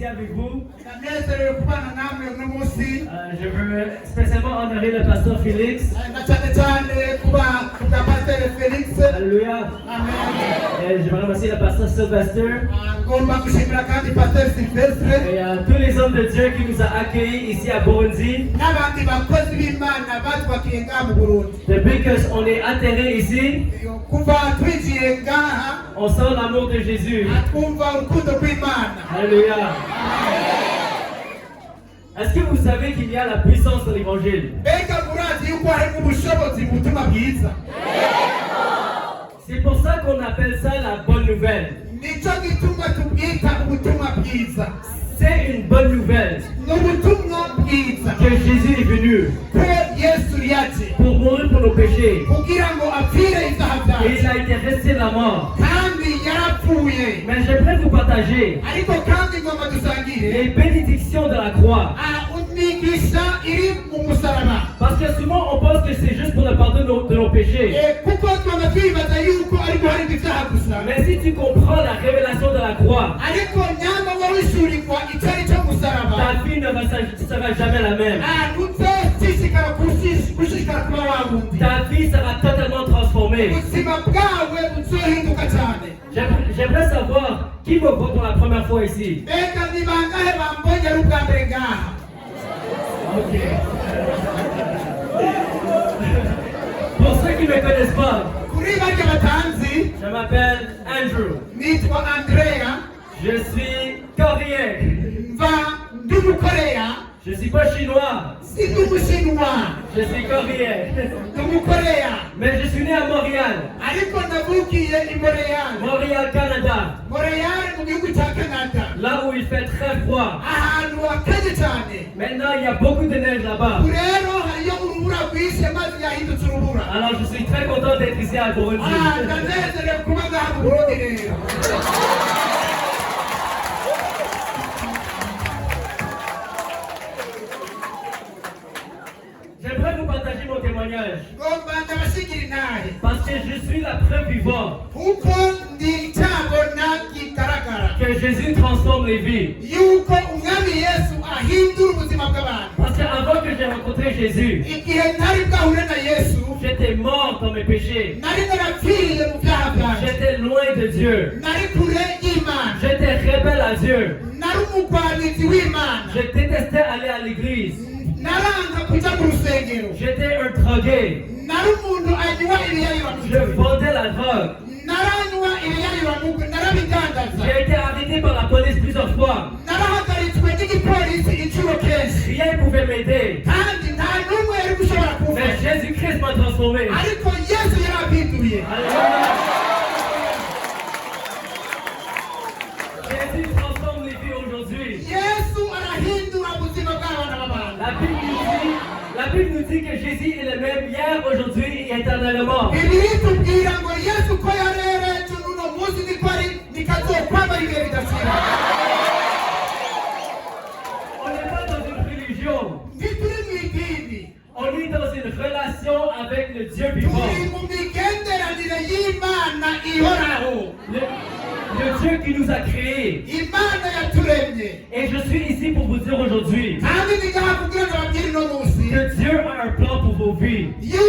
avec vous. Je veux spécialement honorer le pasteur Félix. Alléluia. Et je veux remercier le pasteur Sylvester. Et tous les hommes de Dieu qui nous ont accueillis ici à Burundi. Depuis qu'on est atterré ici, on sent l'amour de Jésus. Alléluia. Est-ce que vous savez qu'il y a la puissance de l'évangile? C'est pour ça qu'on appelle ça la bonne nouvelle. C'est une bonne nouvelle que Jésus est venu pour mourir pour nos péchés. Et il a été resté la mort. Mais j'aimerais vous partager les bénédictions de la croix. Parce que souvent on pense que c'est juste pour le pardon de nos péchés. Mais si tu comprends la révélation de la croix, ta vie ne sera jamais la même. Ta vie sera totalement transformée. J'aimerais savoir qui me voit pour la première fois ici. Ok. Pour ceux qui ne me connaissent pas, je m'appelle Andrew. Je suis coréen. Je ne suis pas chinois. Je suis coréen. Mais je suis né à Montréal. Montréal, Canada. Là où il fait très froid. Maintenant, il y a beaucoup de neige là-bas. Alors, je suis très content d'être ici à Burundi. J'aimerais vous partager mon témoignage. Parce que je suis la preuve vivante que Jésus transforme les vies. Parce qu'avant que j'ai rencontré Jésus, j'étais mort dans mes péchés. J'étais loin de Dieu. J'étais rebelle à Dieu. Je détestais aller à l'église. J'étais un drogué. Je vendais la drogue. J'ai été arrêté par la police plusieurs fois. Rien ne pouvait m'aider. Mais Jésus-Christ m'a transformé. Jésus transforme les vies aujourd'hui. La Bible nous dit que Jésus est le même hier, aujourd'hui et éternellement. On n'est pas dans une religion. On est dans une relation avec le Dieu vivant. Le Dieu qui nous a créés. Et je suis ici pour vous dire aujourd'hui que Dieu a un plan pour vos vies. Dieu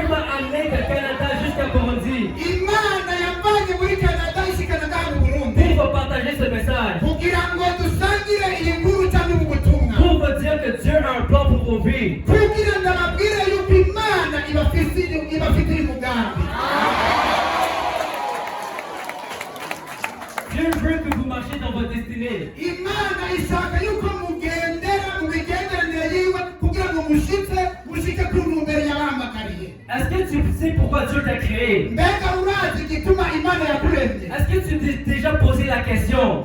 m'a amené de Canada jusqu'à Burundi pour vous partager ce message. Pour vous dire que Dieu a un plan pour vos vies. Dieu veut que vous marchiez dans votre destinée. Est-ce que tu sais pourquoi Dieu t'a créé? Est-ce que tu t'es déjà posé la question?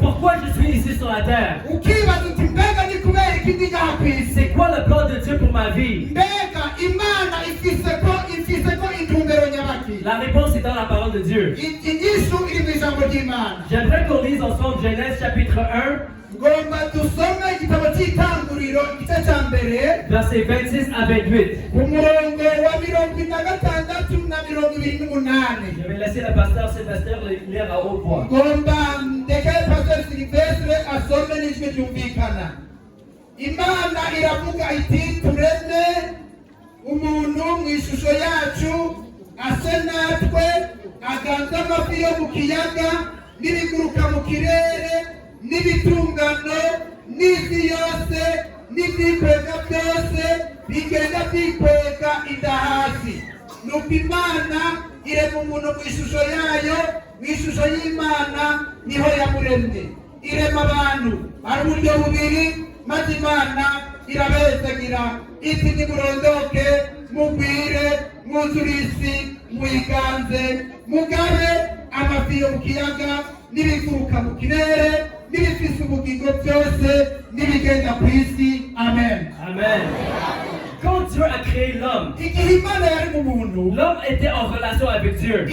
Pourquoi je suis ici sur la terre? C'est quoi le plan de Dieu pour ma vie? La réponse est dans la parole de Dieu. J'aimerais qu'on lise ensemble Genèse chapitre 1. Versets 26 à 28. Je vais laisser la pasteur Sébastien lire à haute voix. Imana iravuga iti tureme umuntu mu ishusho yacu ase natwe aganza amafi yo mu kiyaga n'ibiguruka mu kirere n'ibitungano n'isi yose n'ibyikwega byose bigenda byikwega inda hasi. Nuko Imana irema umuntu mu ishusho yayo, mu ishusho y'Imana niho yamuremye. Irema abantu ari uburyo bubiri, maze Imana irabezagira iti nimurondoke mugwire mwuzure isi muyiganze mugabe amafi yo mu kiyaga n'ibiguruka mu kirere n'ibifise ubugingo byose n'ibigenda ku isi. Amen. Amen. Quand Dieu a créé l'homme, l'homme était en relation avec Dieu.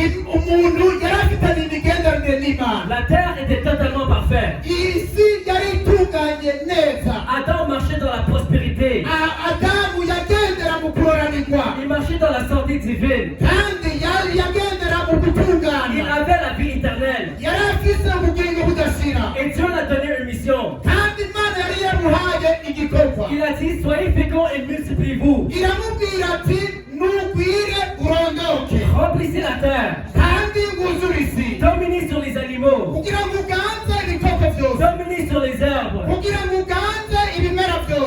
La terre était totalement parfaite. Adam marchait dans la prospérité. Il marchait dans la santé divine. Il avait la vie éternelle. Et Dieu l'a donné une mission. Il a dit, soyez féconds et multipliez-vous. Remplissez la terre. Dominez sur les animaux. Dominez sur les arbres.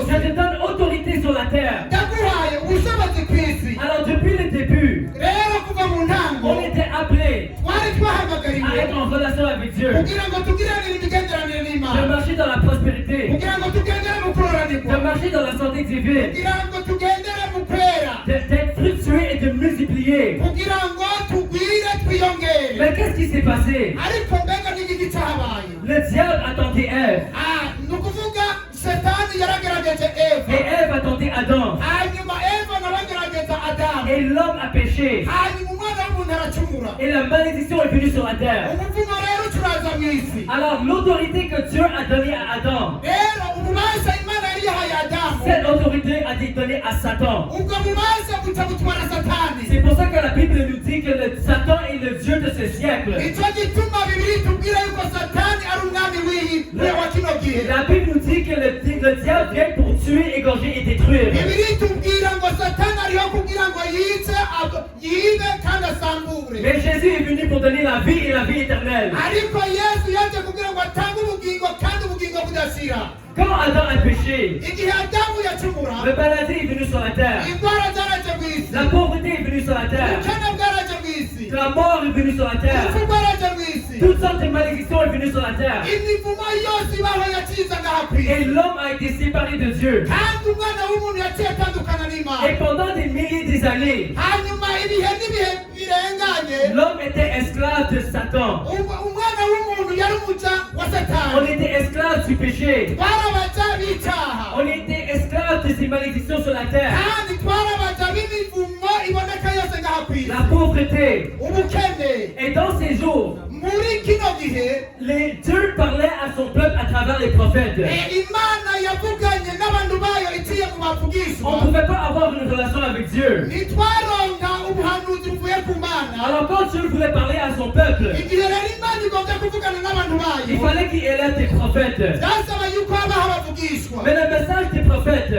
Je te donne autorité sur la terre. Alors depuis le début, on était appelés à être en relation avec Dieu, de marcher dans la prospérité, de marcher dans la santé divine, d'être fructueux et de multiplier. Mais qu'est-ce qui s'est passé? Le diable a tenté Ève. Et Ève a tenté Adam. Et l'homme a péché. Et la malédiction est venue sur la terre. Alors l'autorité que Dieu a donnée à Adam, cette autorité a été donnée à Satan. C'est pour ça que la Bible nous dit que le Satan est le Dieu de ce siècle. La Bible nous dit que le diable vient pour tuer, égorger et détruire. Mais Jésus est venu pour donner la vie et la vie éternelle. Quand Adam a péché, le maladie est venu sur la terre. La pauvreté est venue sur la terre. La mort est venue sur la terre. Toutes sortes de malédictions sont venues sur la terre. Et l'homme a été séparé de Dieu. Et pendant des milliers d'années, l'homme était esclave de Satan. On était esclave du péché. On était esclave de ces malédictions sur la terre. La pauvreté. Et dans ces jours, Dieu parlait à son peuple à travers les prophètes. On ne pouvait pas avoir une relation avec Dieu. Alors quand Dieu voulait parler à son peuple, il fallait qu'il élève des prophètes. Mais le message des prophètes,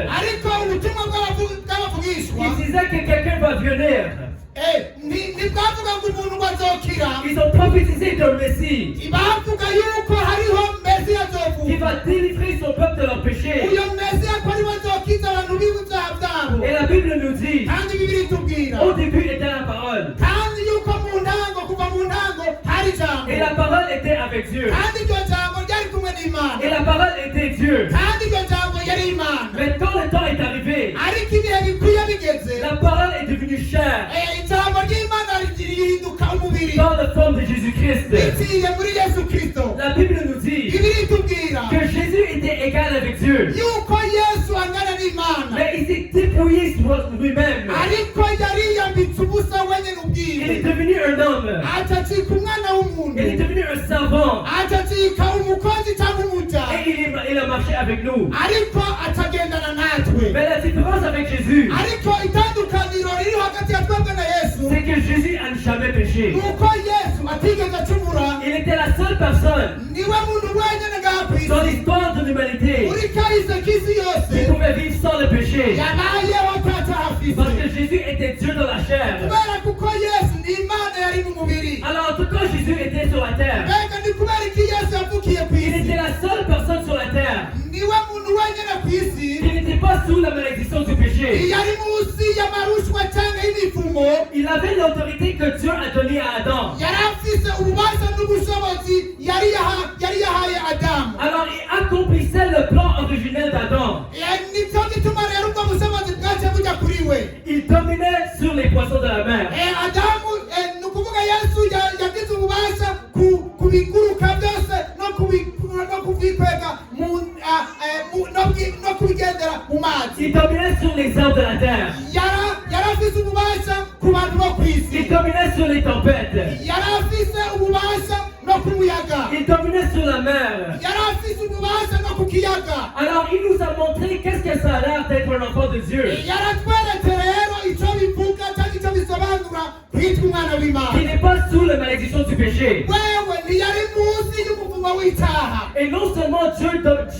il disait que quelqu'un va venir. Ils ont prophétisé d'un Messie qui va délivrer son peuple de leur péché. Et la Bible nous dit, au début était la parole. Et la parole était avec Dieu. Et la parole était Dieu. Mais quand le temps est arrivé, la parole est devenue chair dans la forme de Jésus-Christ. La Bible nous dit que Jésus était égal avec Dieu. Mais il s'est dépouillé sur lui-même. Il est devenu un homme. Il est devenu un servant. Et il a marché avec nous. Mais la différence avec Jésus, Jésus n'a jamais péché. nuko yesu atigeze acumura. Il était la seule personne Niwe muntu wenyine ngaha ku isi dans l'histoire de l'humanité muri kahise k'isi qui yose pouvait vivre sans le péché. yabayeho atacyaha afise. Parce que Jésus était Dieu dans la chair. kubera kuko yesu ni imana yari mu mubiri. Alors en tout cas, Jésus était sur la terre. mbega ni kubera iki yesu yavukiye ku Il isi. était la seule personne sur la terre niwe muntu wenyine ku isi qui n'était pas sous la malédiction du péché. yari munsi y'amarushwa cyangwa y'imivumo. Il avait l'autorité que Dieu a donnée à Adam. yari afise ububasha n'ubushobozi yari yahaye adamu. Alors il accomplissait le plan originel d'Adam. nicyo gituma rero ubwo bushobozi bwaje bujya kuri we. Il dominait sur les poissons de la mer. adamu ni ukuvuga yesu yagize ububasha ku biguruka byose no kubikwega no kubigendera mu mazi. Il dominait sur les arbres de la terre. yari afise ububasha ku bantu bo ku isi. Il dominait sur les tempêtes. yari afise ububasha no ku muyaga. Il dominait sur la mer. yari afise ububasha no ku kiyaga. Alors il nous a montré qu'est-ce que ça a l'air d'être un enfant de Dieu. yaratweretse rero icyo bivuga cyangwa icyo bisobanura kwitwa umwana w'imana. Qui n'est pas sous la malédiction du péché. wewe ntiyari munsi y'umuvumo w'icyaha. Et non seulement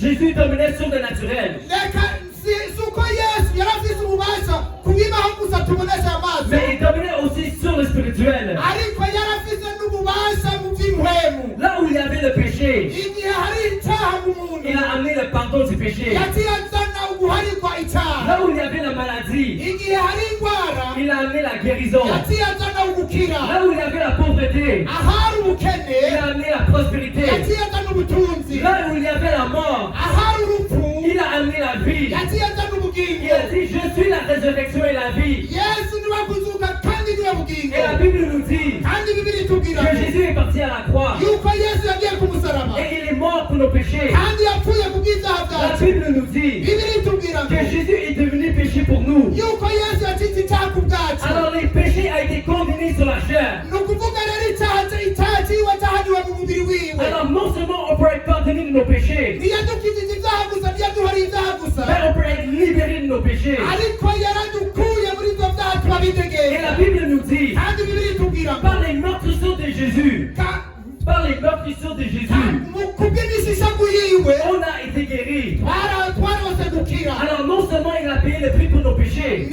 Jésus dominait sur le naturel, reka si uko yesu yari afise ububasha ku bibaho gusa tubonesha amaso, mais il dominait aussi sur le spirituel. ariko yari afise n'ububasha mu by'impwemu. Là où il y avait le péché, igihe hari icyaha mu muntu il a amené le pardon du péché. yagiye azana uguharirwa icyaha. Là où il y avait la maladie, igihe hari indwara il a amené la guérison. yagiye azana ugukira. Là où il y avait la pauvreté, ahari il ubukene a amené la prospérité. yagiye azana ubutunzi. Là où il y avait la mort, ahari urupfu il a amené la vie. yagiye azana ubugingo. Il a dit, je suis la résurrection et la vie. yesu niwe kuzuka kandi niwe bugingo. Et la Bible nous dit kandi bibiri itubwira que Jésus est parti à la croix yuko yesu yagiye ku musaraba et il est mort pour nos péchés. kandi yapfuye ku bw'ibyaha La byacu. Bible nous dit bibiri itubwira ngo que Jésus est devenu péché pour nous. yuko yesu yacitse icyaha ku bwacu. Alors les péchés ont été condamnés sur la chair. ni ukuvuga rero icyaha cyiwe cyahaniwe mu mubiri wiwe. Alors non seulement on peut être pardonné de nos péchés, ntiyadukijije ibyaha gusa ntiyaduhariye ibyaha gusa, mais on peut être libéré de nos péchés. ariko yaradukuye muri ibyo byaha Et turabitegera. la Bible nous dit, kandi bibiri itubwira ngo par les meurtrissures de Jésus, par les meurtrissures de Jésus, ku bw'imishishagu yiwe on a été guéris. twarose gukira. Alors non seulement il a payé le prix pour nos péchés,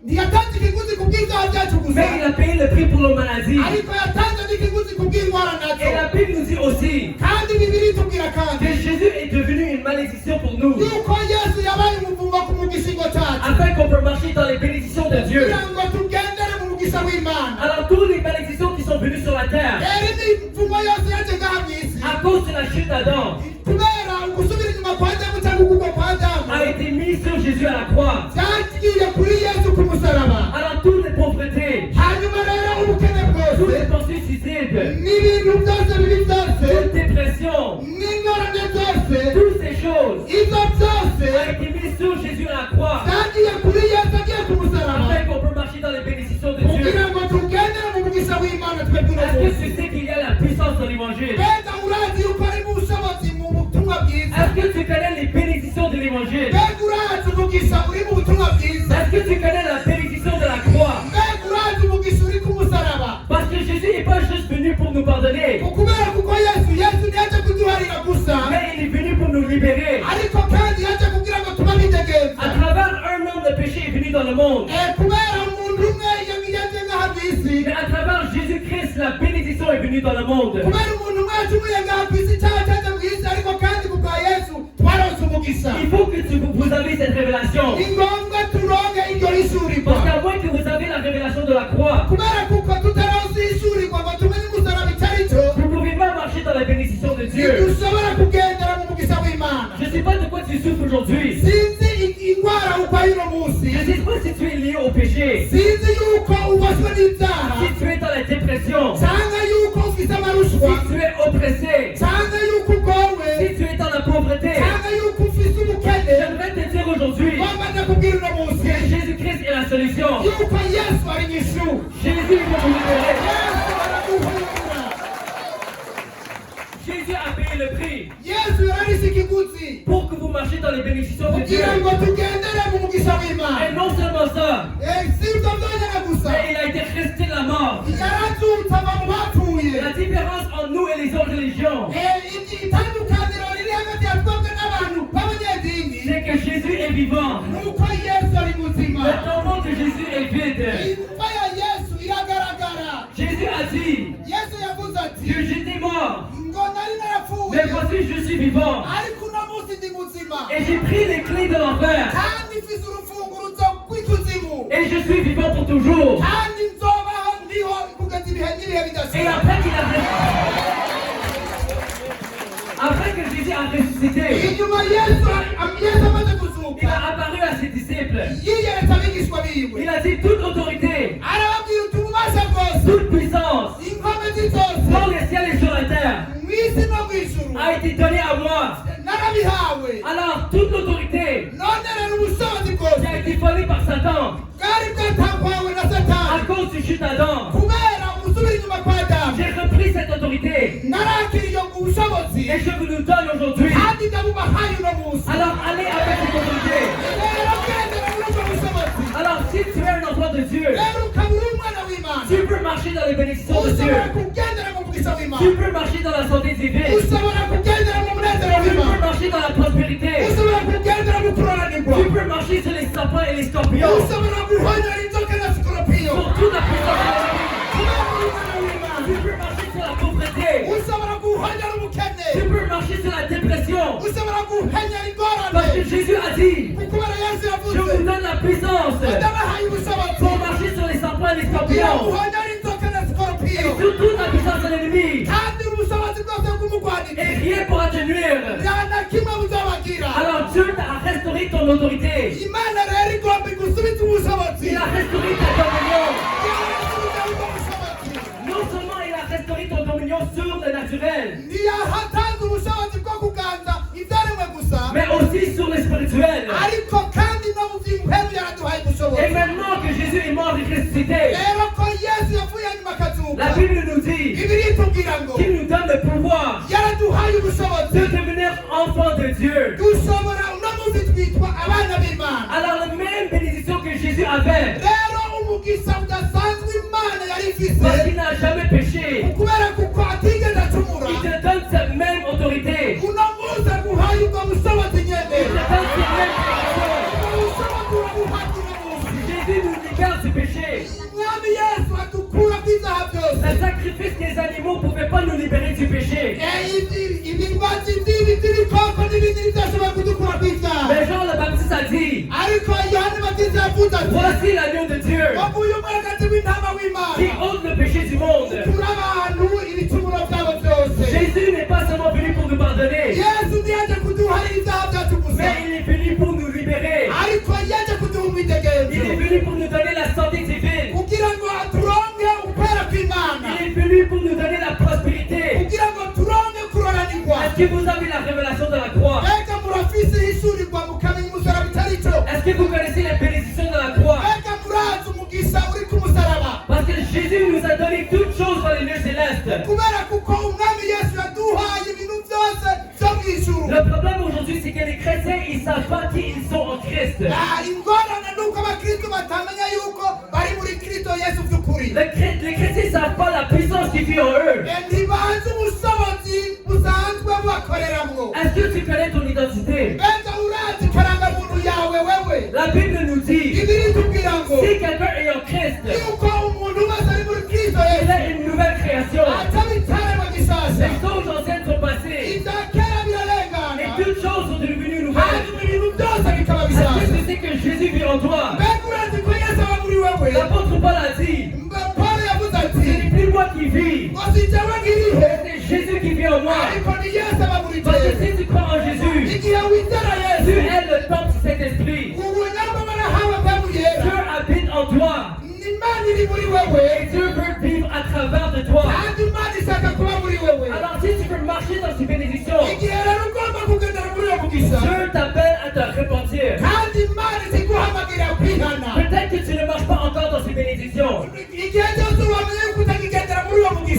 ntiyatanze ikiguzi ku bw'ibyaha byacu gusa, mais il a payé le prix pour nos maladies. ariko yatanze n'ikiguzi ku bw'indwara Et nazo. la Bible nous dit aussi kandi bibiri itubwira kandi que Jésus est devenu une malédiction pour nous, yuko yesu yabaye umuvumo ku mugishingo cyacu afin qu'on peut marcher dans les bénédictions de Dieu. kugira ngo tugendere mu mugisha w'imana. Alors toutes les malédictions qui sont venues sur la terre rero imivumo yose yaje ngaha mu isi à cause de la chute d'Adam kubera ugusubira inyuma kwa adamu cyangwa ukugwa kwa adamu a été mise sur Jésus à la croix. byagiye kuri yesu ku musaraba. Alors toutes les pauvretés, hanyuma rero ubukene toutes bwose les pensées suicides, n'ibintu byose bibi byose toute dépression, n'ingorane zose toutes ces choses ibyo byose a été mise sur Jésus à la croix, byagiye kuri yesu agiye ku musaraba afin qu'on peut marcher dans les bénédictions de Dieu. kugira ngo tugendere mu mugisha w'imana twebwe uno Est-ce que munsi. tu sais qu'il y a la puissance dans l'évangile? mbega urazi yuko ari mu bushobozi mu butumwa bwiza. Est-ce que tu connais les bénédictions de l'évangile? mbega urazi umugisha uri mu butumwa bwiza. Est-ce que tu connais la bénédiction de la croix? mbega urazi umugisha uri ku musaraba. Parce que Jésus n'est pas juste venu pour nous pardonner, kubera kuko yesu ntiyaje kuduharira gusa, mais il est venu pour nous libérer. ariko kandi yaje kugira ngo tuba bidegenza. À travers un homme, le péché est venu dans le monde. kubera umuntu umwe yaje ngaha mu isi, Mais à travers Jésus-Christ, la bénédiction est venue dans le monde. kubera umuntu umwe yacumuye ngaha ku isi icyaha cyaje mu isi, ariko kandi ku bwa yesu twaronse umugisha. Il faut que vous avez cette révélation. ni ngombwa turonke iryo rishurirwa, Parce qu'à moins que vous avez la révélation de la croix, kubera kuko tutaronse ishurirwa ngo tumenye umusaraba icyo ari cyo, vous ne pouvez pas marcher dans la bénédiction de Dieu. ntidushobora kugendera mu mugisha w'imana. Je ne sais pas de quoi tu souffres aujourd'hui. sinzi indwara urwaye uno munsi, Je ne sais pas si tu es lié au péché, sinzi yuko ubaswe n'ibyaha, si tu es dans la dépression, cyangwa yuko ufite amarushwa, si tu es oppressé, cyangwa yuko ugowe, si tu es dans la pauvreté. cyangwa yuko ufite ubukene. J'aimerais te dire aujourd'hui wamaze kubwira uno munsi que Jésus-Christ est la solution. yuko yesu ari inyishu. Jésus peut vous libérer. yesu araduhura. Jésus a payé le prix. pour que vous marchiez dans les bénédictions de Dieu. Et non seulement ça, mais il a été resté la mort. La différence entre nous et les autres religions, c'est que Jésus est vivant. Le tombeau de Jésus est vide. Jésus a dit que j'étais mort, mais voici je suis vivant. Et j'ai pris les clés de l'enfer. Et je suis vivant pour toujours. Et après que Jésus a ressuscité, il a apparu à ses disciples. Il a dit toute autorité, toute puissance, dans les ciels et sur la terre, a été donnée à moi. Alors toute l'autorité qui a été volée par Satan à cause du chute d'Adam, j'ai repris cette autorité et je vous le donne aujourd'hui. Alors allez avec cette autorité. Alors si tu es un enfant de Dieu, tu peux marcher dans les bénédictions de Dieu. Tu peux marcher dans la santé divine. Tu peux marcher dans la prospérité. Tu peux marcher sur les serpents et les scorpions. Sur toute la puissance de l'ennemi. Tu peux marcher sur la pauvreté. Tu peux marcher sur la dépression. Parce que Jésus a dit, je vous donne la puissance pour marcher sur les serpents et les scorpions. Et sur toute la puissance de l'ennemi. Et rien pourra te nuire. Alors Dieu a restauré ton autorité. Il a restauré ta dominion. Non seulement il a restauré ton dominion sur le naturel, mais aussi sur le spirituel. Et maintenant que Jésus est mort et ressuscité, la Bible nous dit qu'il nous donne le pouvoir de devenir enfants de Dieu. Alors la même bénédiction que Jésus avait, parce qu'il n'a jamais péché, il te donne cette même autorité. Il te donne cette même Jésus nous libère du péché. Le sacrifice des animaux ne pouvait pas nous libérer du péché. Mais Jean le Baptiste a dit, voici l'agneau de Dieu qui ôte le péché du monde. Jésus n'est pas seulement venu pour nous pardonner, mais il est venu pour nous libérer. Il est venu pour nous donner la santé divine. Il est venu pour nous donner la prospérité. Est-ce que vous avez la révélation de la croix? Est-ce que vous connaissez les bénédictions de la croix? Parce que Jésus nous a donné toutes choses dans les lieux célestes. Le problème aujourd'hui, c'est que les chrétiens, ils ne savent pas qui ils sont en Christ. Les chrétiens ne savent pas la puissance qui vit en eux. Est-ce que tu connais ton identité? La Bible nous dit, si quelqu'un est en Christ, il est une nouvelle création. Les choses anciennes sont passées et toutes choses sont devenues nouvelles. Est-ce que tu sais que Jésus vit en toi? L'apôtre Paul a dit, ce n'est plus moi qui vis, c'est Jésus qui vit en moi. Parce que si tu crois en Jésus, tu es le temple du Saint-Esprit. Dieu habite en toi. Et Dieu veut vivre à travers de toi. Alors si tu veux marcher dans ces bénédictions, Dieu t'appelle à te repentir. Peut-être que tu ne marches pas encore dans ces bénédictions.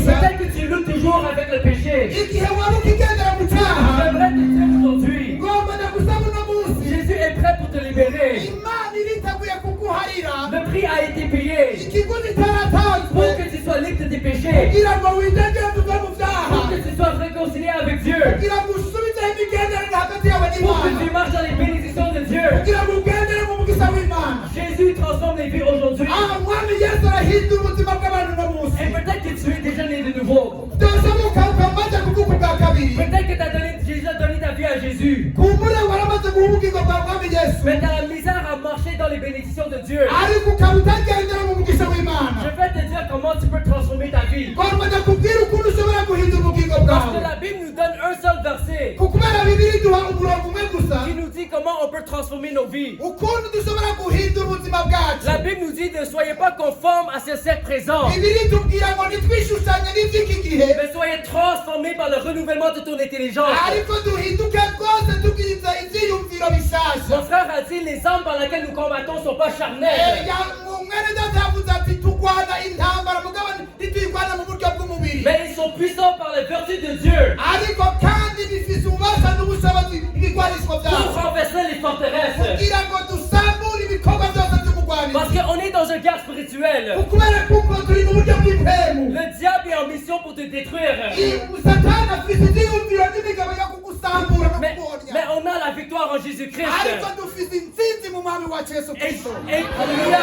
Peut-être que tu luttes toujours avec le péché. kugira ngo usubizeho imigenderanire hagati yawe pour que n'Imana, tu marches dans les bénédictions de Dieu. kugira ngo ugendere mu mugisha w'Imana. Jésus transforme les vies aujourd'hui. Umwami Yesu arahindura ubuzima bw'abantu no munsi. Et peut-être que tu es déjà né de nouveau. Byashoboka ukamaze kuvuka ubwa kabiri. Peut-être que Jésus a donné ta vie à Jésus. kumbure waramaze guha ubugingo bwa Mwami Yesu, Mais tu as la misère à marcher dans les bénédictions de Dieu. ariko ukaba utagendera mu mugisha w'Imana. Je vais te dire comment tu peux transformer ta vie. Ngomba kubwira ukuntu ushobora guhindura ubugingo Parce que bwawe, la Bible nous donne un seul verset kubera Bibiliya iduha umurongo umwe gusa qui nous dit comment on peut transformer nos vies. ukuntu dushobora guhindura ubuzima bwacu. La Bible nous dit ne soyez pas conformes à ce siècle présent, Bibiliya itubwira ngo ntitwishushanye n'iby'iki gihe, mais soyez transformés par le renouvellement de ton intelligence. ariko duhinduke rwose tubwiriza ibyiyumviro bishasha. Mon frère a dit les armes par lesquelles nous combattons ne sont pas charnelles, Mwene data yavuze ati turwana intambara mugabo ntituyirwana mu buryo bw'umubiri, mais ils sont puissants par les vertus de Dieu ariko kandi bifise ububasha n'ubushobozi ibigwanisho pour byacu renverser les forteresses. kugira ngo dusambure ibikorwa byose by'umugwanyi. Parce qu'on est dans une guerre spirituelle. Kubera kuko turi mu buryo bw'impemu, Le diable est en mission pour te détruire. satani afise ivyiyumviro n'imigabo yo kugusambura no Mais kukubonya, on a la victoire en Jésus-Christ. ariko dufise intsinzi mu mwami wacu Yesu Et, Kristo. alléluia.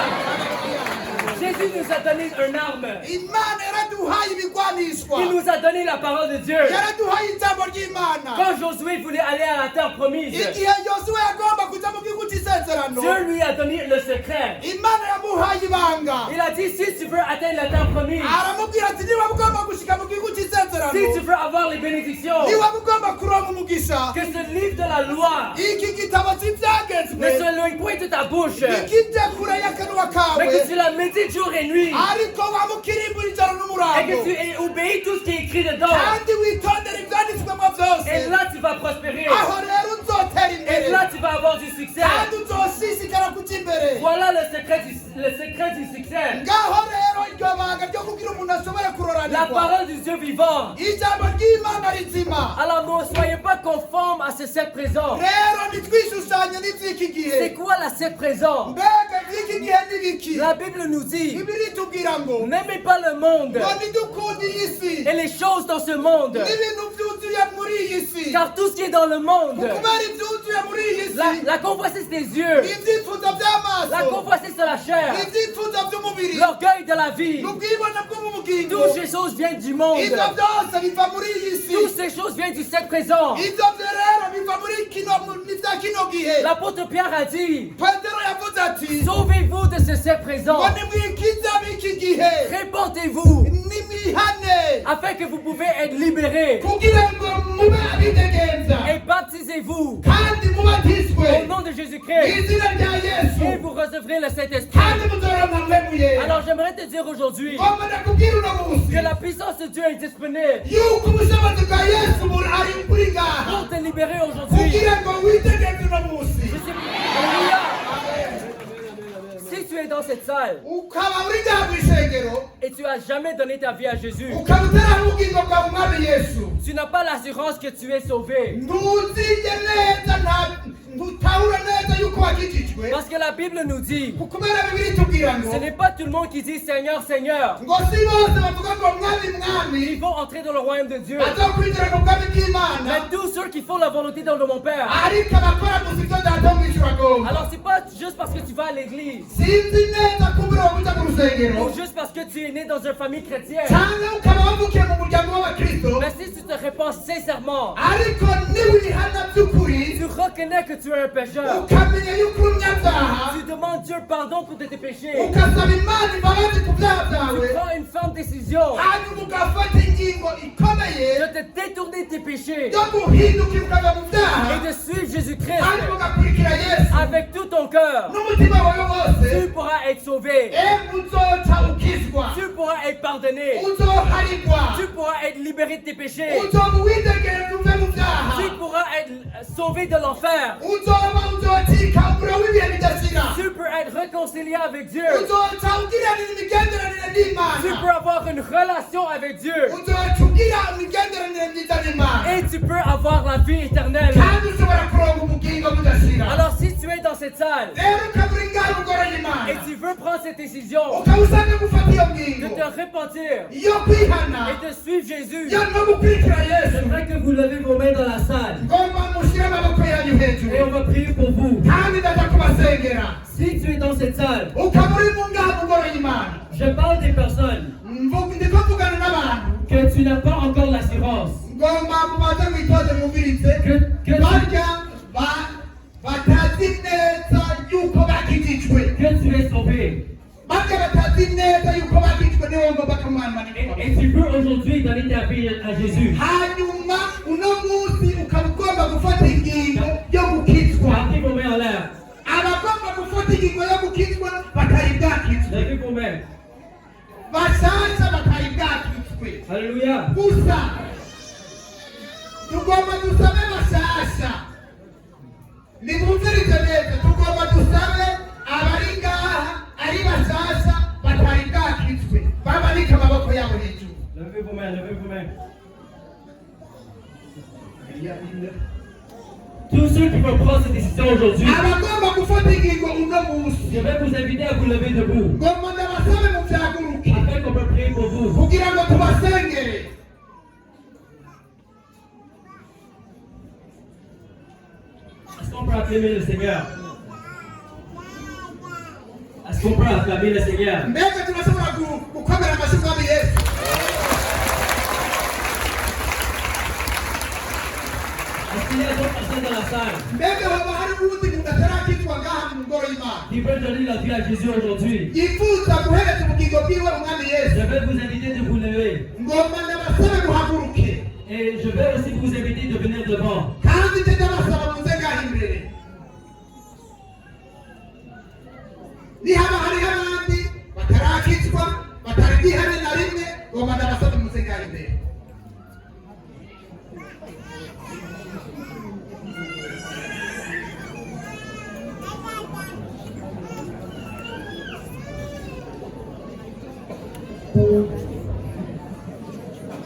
Jésus nous a donné une arme. Imana yaraduhaye ibigwanishwa, Il nous a donné la parole de Dieu. yaraduhaye ijambo ry'Imana. Quand Josué voulait aller à la terre promise, Igihe Yosuwa yagomba kuja mu gihugu c'isezerano, Dieu lui a donné le secret. Imana yamuhaye ibanga, Il a dit, si tu veux atteindre la terre promise, aramubwira ati niba ugomba gushika mu gihugu c'isezerano, si tu veux avoir les bénédictions, niba ugomba kuronka umugisha, que ce livre de la loi iki gitabo ne c'ivyagezwe s'éloigne point de ta bouche, ikije kure y'akanwa kawe, mais que tu la médites jour et nuit, ariko wamukirimbura ijoro et n'umurango, que tu obéis tout ce qui est écrit dedans. kandi witondera ivyanditswemo vyose. Et là, tu vas prospérer. Aho rero uzotera Et imbere, là, tu vas avoir du succès. kandi uzoshishikara kuja imbere. Voilà le secret du succès. Ngaho rero iryo banga ryo kugira umuntu ashobore La kuroranirwa, parole du Dieu vivant. ijambo ry'Imana rizima. Alors ne soyez pas conformes à ce siècle présent. Rero ntitwishushanye n'ivy'iki C'est gihe. quoi la siècle présent? Mbega ivy'iki gihe n'ibiki? La Bible nous dit, Bibiliya itubwira ngo n'aimez pas le monde ngo ntidukunde iyi si et les choses dans ce monde. n'ibintu vyuzuye muri iyi si, Car tout ce qui est dans le monde, kubera ivyuzuye muri iyi si, la convoitise des yeux, ivyifuzo la vy'amaso, convoitise de la chair, ivyifuzo vy'umubiri, l'orgueil de la vie, n'ubwibone bwo mu bugingo, toutes ces choses viennent du monde. ivyo vyose biva muri iyi si. Toutes ces choses viennent du siècle présent. Ivyo vyo rero biva muri vya kino gihe. L'apôtre Pierre a dit, Petero yavuze ati sauvez-vous de ce siècle présent. ngo nimwikize ab'iki gihe, Répentez-vous nimwihane afin que vous pouvez être libérés. kugira ngo mube abidegenza, Et baptisez-vous kandi mubatizwe au nom de Jésus-Christ. mw'izina rya Yesu, Et vous recevrez le Saint-Esprit. kandi muzoronka mpwemu yera. Alors j'aimerais te dire aujourd'hui Ngomba ndakubwira uno munsi que la puissance de Dieu est disponible yuko ubushobozi bwa Yesu ari buri ngaha pour te libérer aujourd'hui. kugira ngo widegenze uno munsi. Alléluia. Si tu es dans cette salle Ukaba uri ngaha mw'isengero, et tu n'as jamais donné ta vie à Jésus, ukaba utaraha ubugingo bwawe umwami Yesu, tu n'as pas l'assurance que tu es sauvé. ntuzinge neza, ntutahura neza yuko wakijijwe, Parce que la Bible nous dit, kubera Bibiliya itubwira ngo ce n'est pas tout le monde qui dit Seigneur, Seigneur, ngo si bose bavuga ngo mwami mwami ils vont entrer dans le royaume de Dieu. bazokwinjira mu bwami bw'Imana, Mais tous ceux qui font la volonté de mon Père. ariko abakora gusa ibyo data wo mw'ijuru agomba. Alors c'est pas juste parce que tu vas à l'église Sinzi neza ko umurongo uja mu rusengero ou juste parce que tu es né dans une famille chrétienne. cyangwa ukaba wavukiye mu muryango w'abakristo, Mais si tu te répands sincèrement, ariko niwihana by'ukuri tu reconnais que tu es un pécheur, ukamenya yuko uri umunyabyaha, tu demandes Dieu pardon pour tes péchés, ukasaba Imana imbabazi ku byaha tu byawe, prends une ferme décision hanyuma ugafata ingingo ikomeye de te détourner de tes péchés yo guhindukira ukava mu byaha, et de suivre Jésus-Christ hanyuma ugakurikira Yesu avec tout ton cœur, n'umutima wawe wose, tu pourras être sauvé, uzoca ukizwa, tu pourras être pardonné, uzoharigwa, tu pourras être libéré de tes péchés, uzoba widegenza uve mu byaha, tu pourras être sauvé de l'enfer, uzocika umuriro w'ibihe bidashira, tu peux être réconcilié avec Dieu, uzoca ugiranira imigenderanire tu n'Imana, peux avoir une relation avec Dieu uzoca ugira imigenderanire myiza n'Imana, et tu peux avoir la vie éternelle. kandi ushobora kuronka ubugingo budashira. Alors si tu es dans cette salle et tu veux prendre cette décision de te repentir et de suivre Jésus, j'aimerais que vous levez vos mains dans la salle et on va prier pour vous. Si tu es dans cette salle, je parle des personnes que tu n'as pas encore l'assurance, que tu es sauvé. Et tu peux aujourd'hui donner ta vie à Jésus. Partez vos mains en l'air. Levez vos mains. Alléluia. Tugomba dusabe bashasha nimumvirize neza tugomba dusabe abari ngaha ari bashasha batari bwakitswe bamanike amaboko yabo hejuru. Levez vos mains, levez vos mains. Tous ceux qui vont prendre cette décision aujourd'hui, je vais vous inviter à vous lever debout afin qu'on peut prier pour vous. Est-ce qu'on peut acclamer le Seigneur? Est-ce qu'on peut acclamer le Seigneur? Est-ce qu'il y a d'autres personnes dans la salle qui veulent donner la vie à Jésus aujourd'hui? Je vais vous inviter de vous lever. Et je vais aussi vous inviter de venir devant.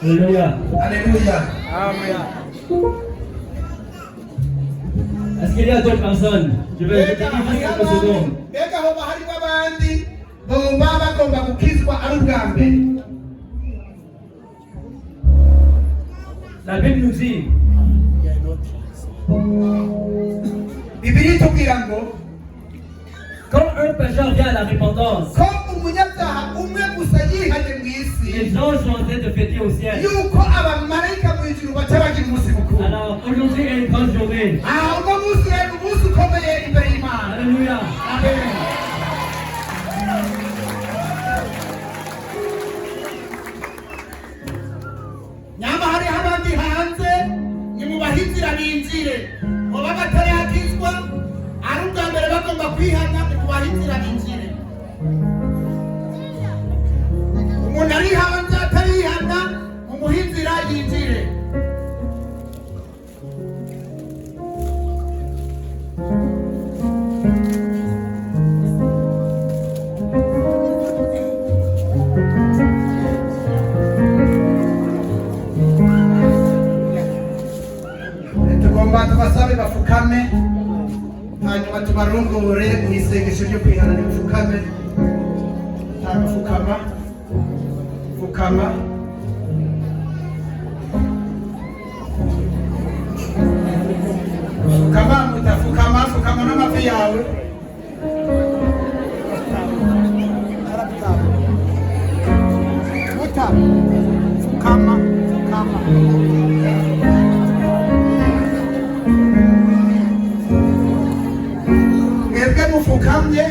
Alléluia. Alléluia. Amen. Est-ce qu'il y a d'autres personnes? Je vais juste quelques secondes. La Bible nous dit quand un pécheur vient à la repentance, les anges sont en train de fêter au ciel. Alors aujourd'hui est une grande journée. Alléluia. Amen. nyama hari abandi hanze nimubahitira binjire oba batarakizwa ari ubwa mbere bagomba kwihana nimubahitira binjire umuntu ari hanze atarihana mumuhitira yinjire. Tubasabe bafukame hanyuma tubarongore mu isengesho ryo kwihana. Nimufukame fukama fukama fukama mutafukama fukama n'amavi yawe muta fukama fukama mufukamye